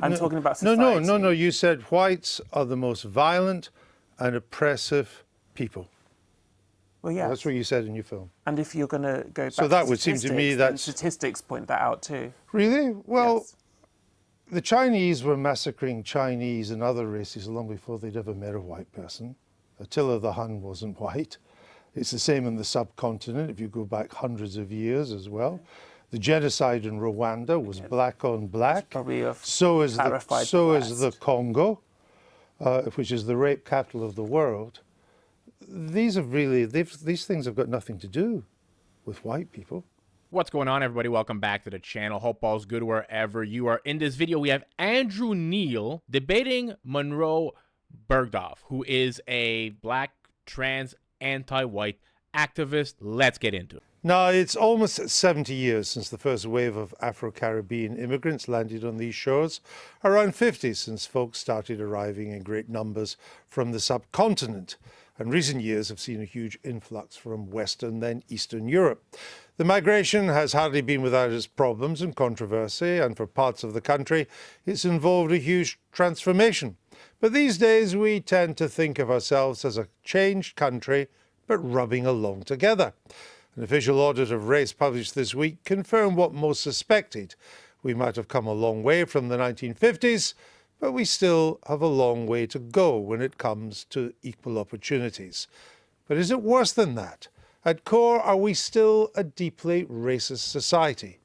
I'm talking about society. No. You said whites are the most violent and oppressive people. Well, yes. That's what you said in your film. And if you're going to go back so that would seem to me that statistics point that out too. Really? Well, yes. The Chinese were massacring Chinese and other races long before they'd ever met a white person. Attila the Hun wasn't white. It's the same in the subcontinent if you go back hundreds of years as well. The genocide in Rwanda was black on black. Probably so is the Congo, which is the rape capital of the world. These things have got nothing to do with white people. What's going on, everybody? Welcome back to the channel. Hope all's good wherever you are. In this video, we have Andrew Neil debating Munroe Bergdorf, who is a black, trans, anti-white activist. Let's get into it. Now, it's almost 70 years since the first wave of Afro-Caribbean immigrants landed on these shores. Around 50 since folks started arriving in great numbers from the subcontinent. And recent years have seen a huge influx from Western, then Eastern Europe. The migration has hardly been without its problems and controversy, and for parts of the country, it's involved a huge transformation. But these days, we tend to think of ourselves as a changed country, but rubbing along together. An official audit of race published this week confirmed what most suspected. We might have come a long way from the 1950s, but we still have a long way to go when it comes to equal opportunities. But is it worse than that? At core, are we still a deeply racist society?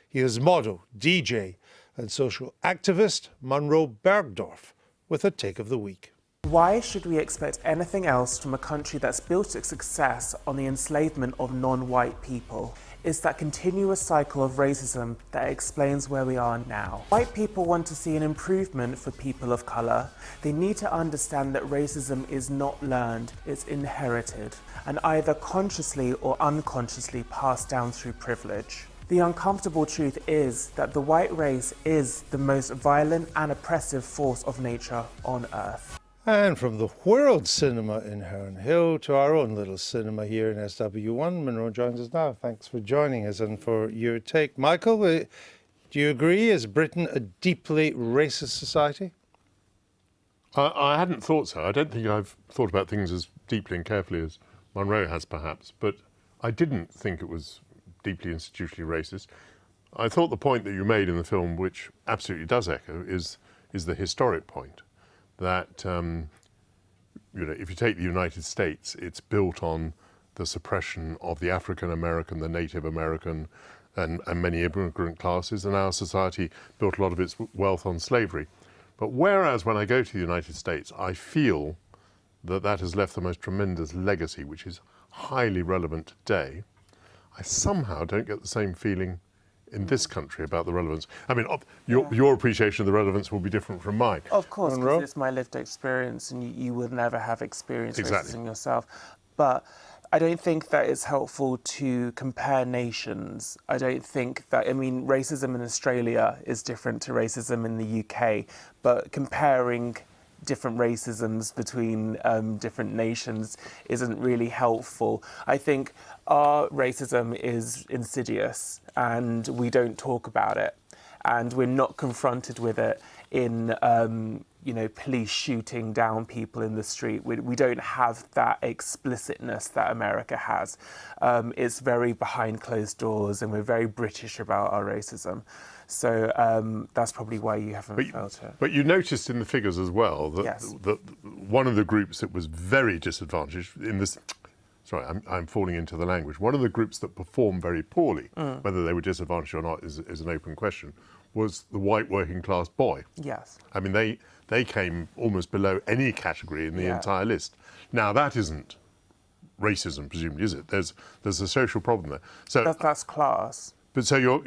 Here's model, DJ, and social activist Munroe Bergdorf with her take of the week. Why should we expect anything else from a country that's built its success on the enslavement of non-white people? It's that continuous cycle of racism that explains where we are now. White people want to see an improvement for people of colour. They need to understand that racism is not learned, it's inherited, and either consciously or unconsciously passed down through privilege. The uncomfortable truth is that the white race is the most violent and oppressive force of nature on Earth. And from the world cinema in Herne Hill to our own little cinema here in SW1, Munroe joins us now. Thanks for joining us and for your take. Michael, do you agree? Is Britain a deeply racist society? I hadn't thought so. I don't think I've thought about things as deeply and carefully as Munroe has, perhaps. But I didn't think it was deeply institutionally racist. I thought the point that you made in the film, which absolutely does echo, is the historic point. That, if you take the United States, it's built on the suppression of the African American, the Native American, and many immigrant classes, and our society built a lot of its wealth on slavery. But whereas when I go to the United States, I feel that that has left the most tremendous legacy, which is highly relevant today, I somehow don't get the same feeling in this country about the relevance. I mean, your appreciation of the relevance will be different from mine. Of course, because it's my lived experience and you will never have experienced racism yourself. But I don't think that it's helpful to compare nations. I don't think that, racism in Australia is different to racism in the UK, but comparing different racisms between different nations isn't really helpful. I think our racism is insidious and we don't talk about it, and we're not confronted with it in police shooting down people in the street. We don't have that explicitness that America has. It's very behind closed doors, and we're very British about our racism. So that's probably why you haven't felt it. But you noticed in the figures as well that, that one of the groups that was very disadvantaged in this, sorry, I'm falling into the language, one of the groups that performed very poorly, whether they were disadvantaged or not is an open question, was the white working class boy. Yes. I mean, they came almost below any category in the entire list. Now, that isn't racism, presumably, is it? There's a social problem there. So that's class. But so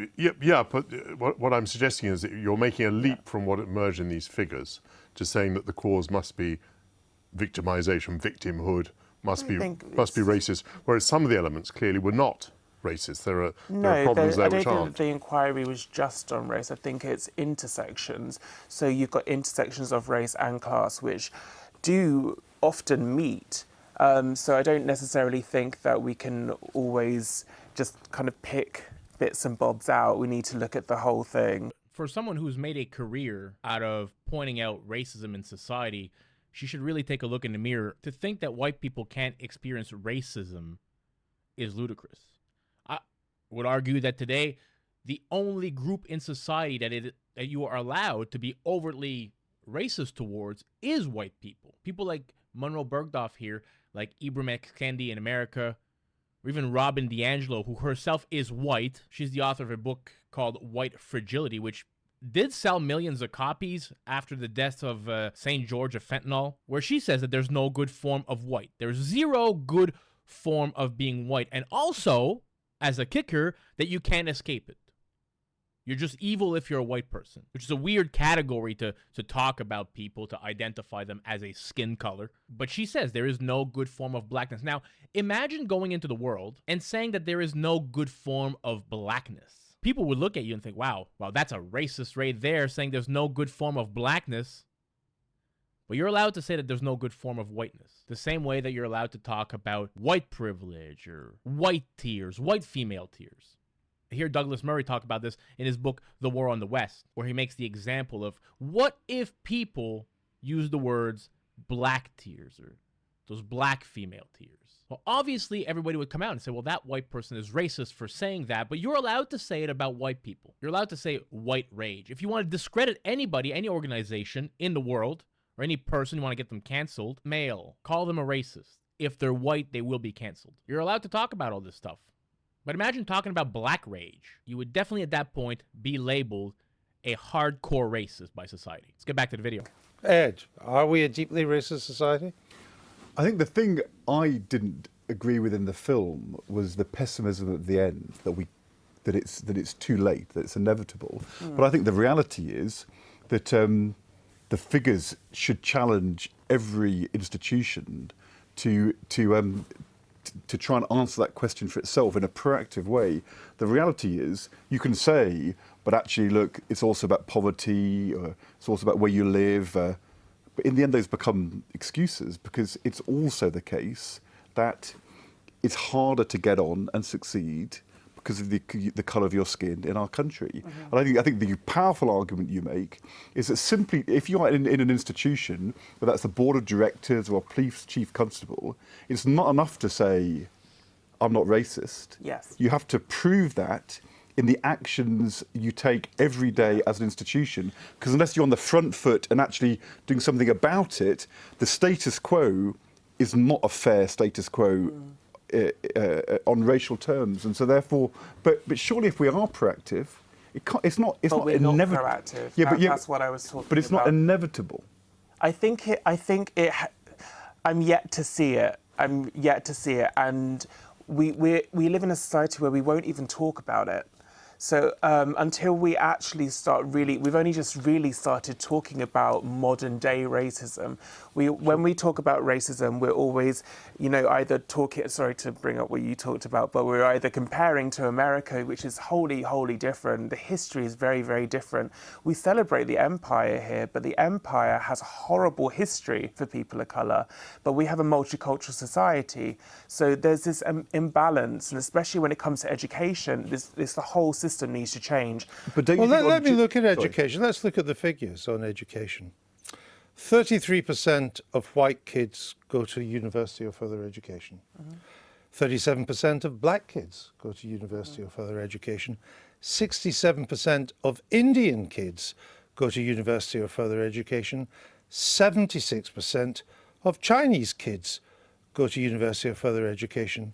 but what I'm suggesting is that you're making a leap from what emerged in these figures to saying that the cause must be victimization, victimhood, must be racist, whereas some of the elements clearly were not racist. There are problems there which aren't. I don't think the inquiry was just on race. I think it's intersections. So you've got intersections of race and class which do often meet. So I don't necessarily think that we can always just kind of pick bits and bobs out. We need to look at the whole thing. for someone who's made a career out of pointing out racism in society, she should really take a look in the mirror. To think that white people can't experience racism is ludicrous. I would argue that today, the only group in society that you are allowed to be overtly racist towards is white people. People like Munroe Bergdorf here, like Ibram X. Kendi in America, or even Robin DiAngelo, who herself is white. She's the author of a book called White Fragility, which did sell millions of copies after the death of St. George of fentanyl, where she says that there's no good form of white. There's zero good form of being white. And also, as a kicker, that you can't escape it. You're just evil if you're a white person, which is a weird category to talk about people, to identify them as a skin color. But she says there is no good form of blackness. Now, imagine going into the world and saying that there is no good form of blackness. People would look at you and think, wow, that's a racist right there, saying there's no good form of blackness. But you're allowed to say that there's no good form of whiteness. The same way that you're allowed to talk about white privilege or white tears, white female tears. I hear Douglas Murray talk about this in his book, The War on the West, where he makes the example of what if people use the words black tears or those black female tears. Well, obviously, everybody would come out and say, well, that white person is racist for saying that, but you're allowed to say it about white people. You're allowed to say white rage. If you want to discredit anybody, any organization in the world, or any person, you want to get them canceled, male, call them a racist. If they're white, they will be canceled. You're allowed to talk about all this stuff. But imagine talking about black rage. You would definitely at that point be labeled a hardcore racist by society. Let's get back to the video. Ed, are we a deeply racist society? I think the thing I didn't agree with in the film was the pessimism at the end, that it's too late, that it's inevitable. But I think the reality is that the figures should challenge every institution to try and answer that question for itself in a proactive way. The reality is, you can say, but actually, look, it's also about poverty, or it's also about where you live. But in the end, those become excuses, because it's also the case that it's harder to get on and succeed because of the colour of your skin in our country. And I think the powerful argument you make is that simply, if you are in an institution, whether that's the board of directors or a police chief constable, it's not enough to say, I'm not racist. Yes. You have to prove that in the actions you take every day as an institution, because unless you're on the front foot and actually doing something about it, the status quo is not a fair status quo on racial terms. And so therefore, but surely if we are proactive, it's not we're inevitable. Not proactive. Yeah, That's what I was talking about. But it's not inevitable. I think it. I'm yet to see it. And we live in a society where we won't even talk about it. So until we actually we've only just really started talking about modern day racism. When we talk about racism, we're always, either talking, sorry to bring up what you talked about, but we're either comparing to America, which is wholly, wholly different. The history is very, very different. We celebrate the empire here, but the empire has a horrible history for people of color, but we have a multicultural society. So there's this imbalance, and especially when it comes to education, the whole system needs to change. But let me look at education. Let's look at the figures on education. 33% of white kids go to university or further education. 37% of black kids go to university or further education. 67% of Indian kids go to university or further education. 76% of Chinese kids go to university or further education.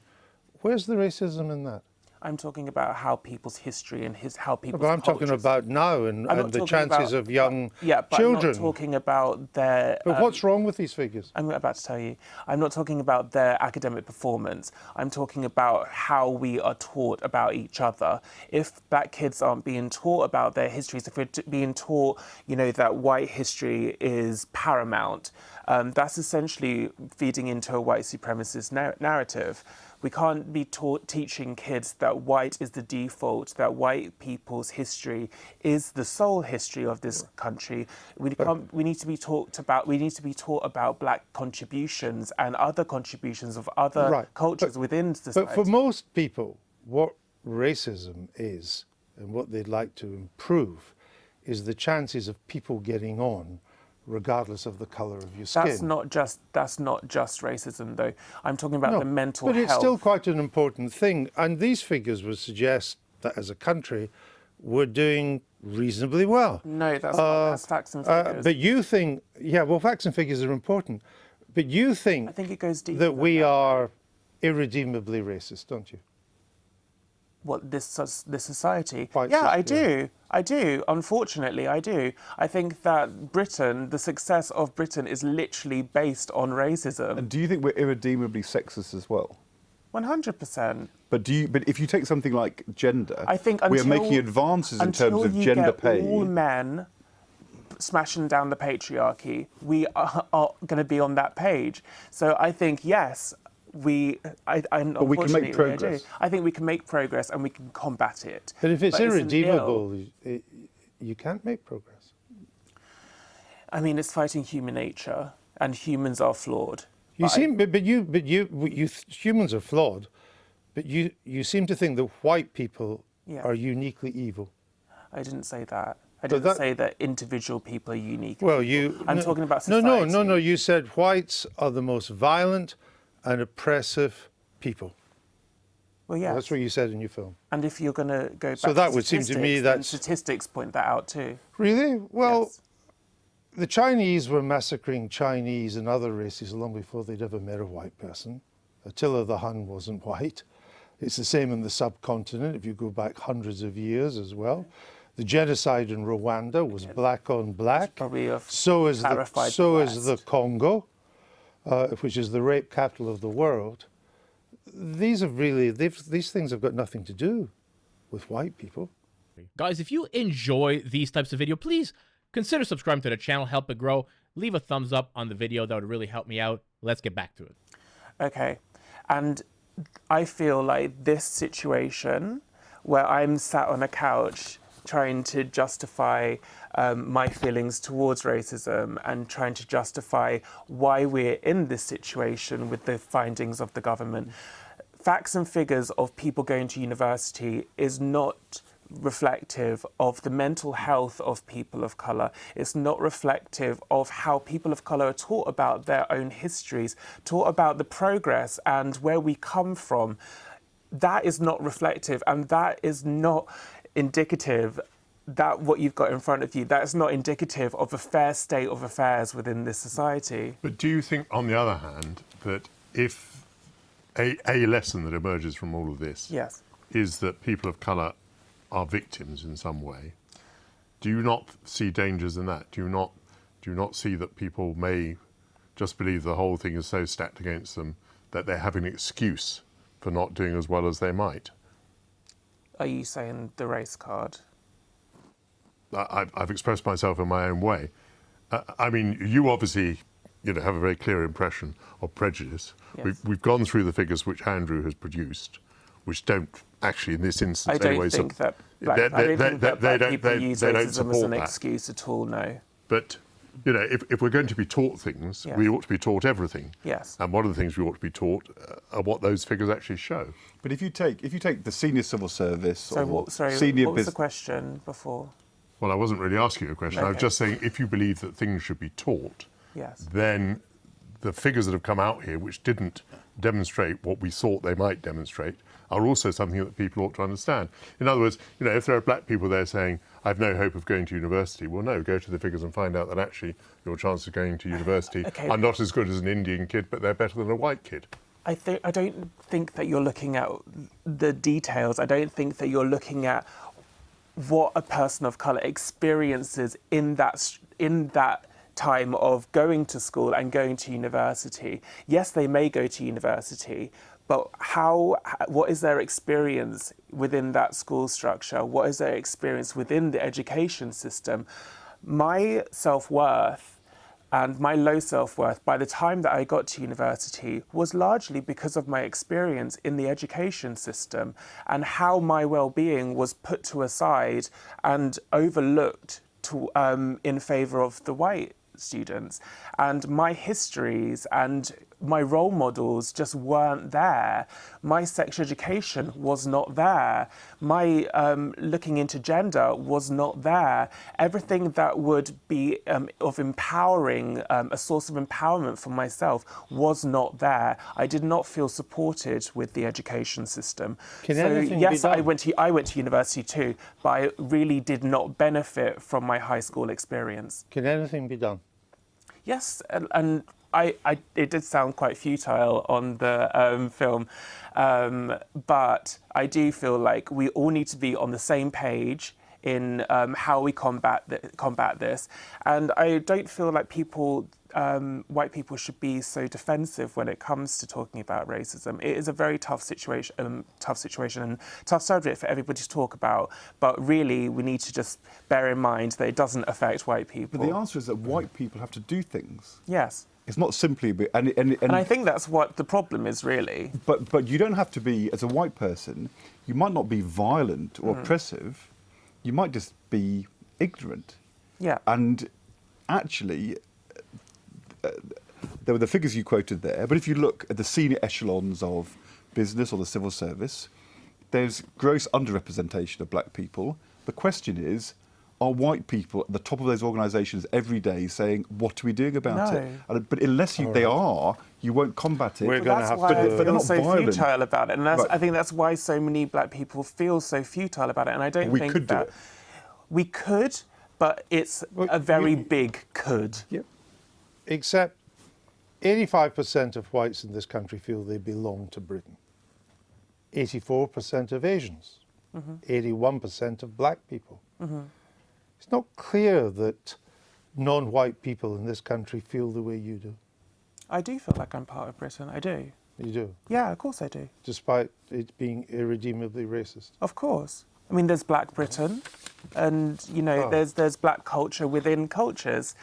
Where's the racism in that? I'm talking about how people's history and how people's But I'm talking about now and the chances of young children. I'm not talking about their... But what's wrong with these figures? I'm about to tell you. I'm not talking about their academic performance. I'm talking about how we are taught about each other. If black kids aren't being taught about their histories, if we're being taught, that white history is paramount, that's essentially feeding into a white supremacist narrative. We can't be teaching kids that white is the default, that white people's history is the sole history of this country. We need to be taught about black contributions and other contributions of other cultures within society. But for most people, what racism is and what they'd like to improve is the chances of people getting on regardless of the colour of your skin. That's not just racism, though. I'm talking about the mental health. But it's still quite an important thing. And these figures would suggest that as a country, we're doing reasonably well. No, that's not. That's facts and figures. But you think, yeah, well, facts and figures are important. But you think, I think it goes deeper that we are irredeemably racist, don't you? What, this society? Quite yeah, I so, yeah. do. I do. Unfortunately, I do. I think that Britain, the success of Britain is literally based on racism. And do you think we're irredeemably sexist as well? 100%. But if you take something like gender, I think we are making advances in terms of gender pay. All men smashing down the patriarchy, we are going to be on that page. So I think, yes, but we can make progress. I think we can make progress and we can combat it. But if it's irredeemable, you can't make progress. I mean, it's fighting human nature, and humans are flawed. Humans are flawed, but you seem to think that white people are uniquely evil. I didn't say that. I didn't say that individual people are unique. Well, I'm talking about society. No. You said whites are the most violent and oppressive people. Well, yeah. That's what you said in your film. And if you're going to go back so that would seem to me that statistics point that out too. Really? Well, yes. The Chinese were massacring Chinese and other races long before they'd ever met a white person. Attila the Hun wasn't white. It's the same in the subcontinent if you go back hundreds of years as well. The genocide in Rwanda was black on black. So is the Congo, which is the rape capital of the world. These things have got nothing to do with white people. Guys, if you enjoy these types of video, please consider subscribing to the channel, help it grow. Leave a thumbs up on the video. That would really help me out. Let's get back to it. Okay. And I feel like this situation where I'm sat on a couch trying to justify my feelings towards racism and trying to justify why we're in this situation with the findings of the government. Facts and figures of people going to university is not reflective of the mental health of people of colour. It's not reflective of how people of colour are taught about their own histories, taught about the progress and where we come from. That is not reflective, and that is not indicative that what you've got in front of you, that's not indicative of a fair state of affairs within this society. But do you think, on the other hand, that if a lesson that emerges from all of this is that people of colour are victims in some way, do you not see dangers in that? Do you not see that people may just believe the whole thing is so stacked against them that they have an excuse for not doing as well as they might? Are you saying the race card? I've expressed myself in my own way. I mean, you obviously, have a very clear impression of prejudice. Yes. We've gone through the figures which Andrew has produced, which don't actually, in this instance, I don't think that black people use racism as an excuse at all. No. But if we're going to be taught things, we ought to be taught everything. Yes. And one of the things we ought to be taught are what those figures actually show. But if you take the senior civil service, what was the question before? Well, I wasn't really asking you a question. Okay. I was just saying, if you believe that things should be taught, then the figures that have come out here, which didn't demonstrate what we thought they might demonstrate, are also something that people ought to understand. In other words, if there are black people there saying, I've no hope of going to university, well, no, go to the figures and find out that actually your chances of going to university are not as good as an Indian kid, but they're better than a white kid. I don't think that you're looking at the details. I don't think that you're looking at what a person of colour experiences in that time of going to school and going to university. Yes, they may go to university, but what is their experience within that school structure? What is their experience within the education system? My self-worth and my low self-worth by the time that I got to university was largely because of my experience in the education system and how my well-being was put to a side and overlooked in favour of the white students. And my histories and my role models just weren't there. My sex education was not there. My looking into gender was not there. Everything that would be of empowering, a source of empowerment for myself was not there. I did not feel supported with the education system. Can so anything be yes, done? I went to university too, but I really did not benefit from my high school experience. Can anything be done? Yes, and it did sound quite futile on the film, but I do feel like we all need to be on the same page in how we combat this. And I don't feel like white people should be so defensive when it comes to talking about racism. It is a very tough situation and tough subject for everybody to talk about. But really, we need to just bear in mind that it doesn't affect white people. But the answer is that white people have to do things. Yes. It's not simply, and I think that's what the problem is, really. But you don't have to be, as a white person, you might not be violent or oppressive. You might just be ignorant. Yeah. And actually, there were the figures you quoted there, but if you look at the senior echelons of business or the civil service, there's gross underrepresentation of black people. The question is, are white people at the top of those organisations every day saying, what are we doing about it? But unless they are, you won't combat it. We're going to have to... But they're not so violent. futile about it. And Right. I think that's why so many black people feel so futile about it. And I don't think could that... do it. We could, but it's a very big could. Yep. Except 85% of whites in this country feel they belong to Britain. 84% of Asians. 81% of black people. It's not clear that non-white people in this country feel the way you do. I do feel like I'm part of Britain. I do. You do? Yeah, of course I do. Despite it being irredeemably racist. Of course. I mean, there's Black Britain, and you know, there's black culture within cultures.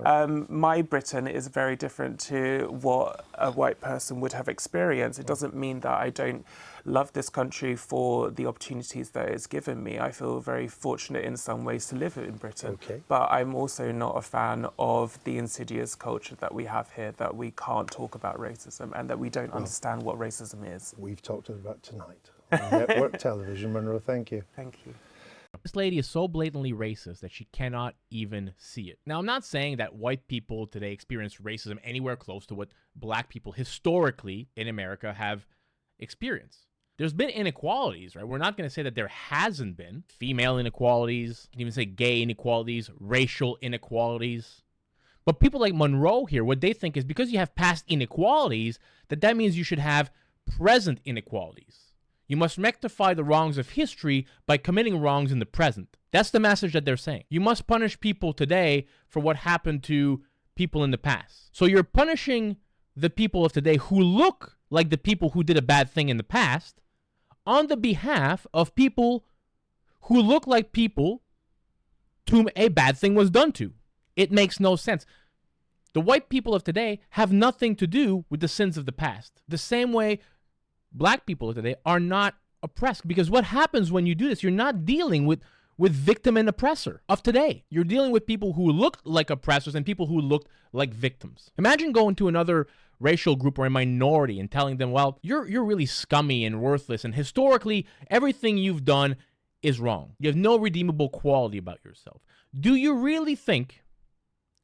My Britain is very different to what a white person would have experienced. It doesn't mean that I don't love this country for the opportunities that it's given me. I feel very fortunate in some ways to live in Britain. Okay. But I'm also not a fan of the insidious culture that we have here, that we can't talk about racism and that we don't understand what racism is. We've talked about tonight on network television. Munroe, thank you. Thank you. This lady is so blatantly racist that she cannot even see it. Now, I'm not saying that white people today experience racism anywhere close to what black people historically in America have experienced. There's been inequalities, right? We're not going to say that there hasn't been female inequalities, you can even say gay inequalities, racial inequalities. But people like Munroe here, what they think is because you have past inequalities, that means you should have present inequalities. You must rectify the wrongs of history by committing wrongs in the present. That's the message that they're saying. You must punish people today for what happened to people in the past. So you're punishing the people of today who look like the people who did a bad thing in the past on the behalf of people who look like people to whom a bad thing was done to. It makes no sense. The white people of today have nothing to do with the sins of the past. The same way black people of today are not oppressed. Because what happens when you do this, you're not dealing with victim and oppressor of today. You're dealing with people who look like oppressors and people who looked like victims. Imagine going to another racial group or a minority and telling them, well, you're really scummy and worthless, and historically, everything you've done is wrong. You have no redeemable quality about yourself. Do you really think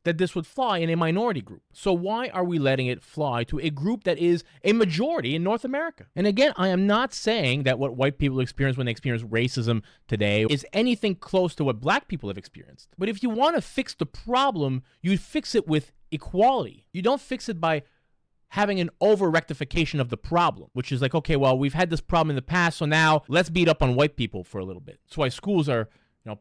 that this would fly in a minority group? So why are we letting it fly to a group that is a majority in North America? And again, I am not saying that what white people experience when they experience racism today is anything close to what black people have experienced. But if you want to fix the problem, you fix it with equality. You don't fix it by having an over-rectification of the problem, which is like, okay, well, we've had this problem in the past, so now let's beat up on white people for a little bit. That's why schools are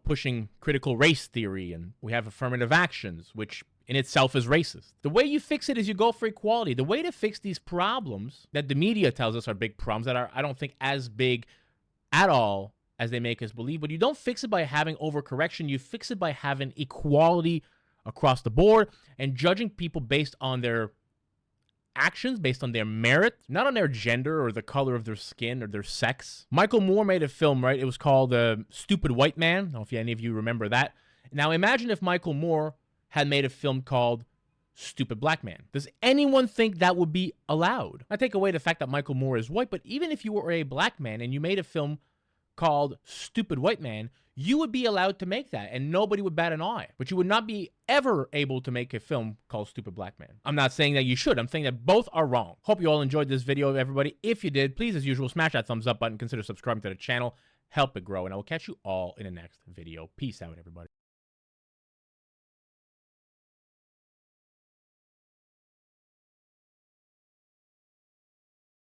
pushing critical race theory, and we have affirmative actions, which in itself is racist. The way you fix it is you go for equality. The way to fix these problems that the media tells us are big problems that are, I don't think, as big at all as they make us believe, but you don't fix it by having overcorrection. You fix it by having equality across the board and judging people based on their actions, based on their merit, not on their gender or the color of their skin or their sex. Michael Moore made a film, right? It was called Stupid White Man. I don't know if any of you remember that. Now imagine if Michael Moore had made a film called Stupid Black Man. Does anyone think that would be allowed? I take away the fact that Michael Moore is white, but even if you were a black man and you made a film called Stupid White Man, you would be allowed to make that and nobody would bat an eye. But you would not be ever able to make a film called Stupid Black Man. I'm not saying that you should. I'm saying that both are wrong. Hope you all enjoyed this video, everybody. If you did, please, as usual, smash that thumbs up button. Consider subscribing to the channel. Help it grow. And I will catch you all in the next video. Peace out, everybody.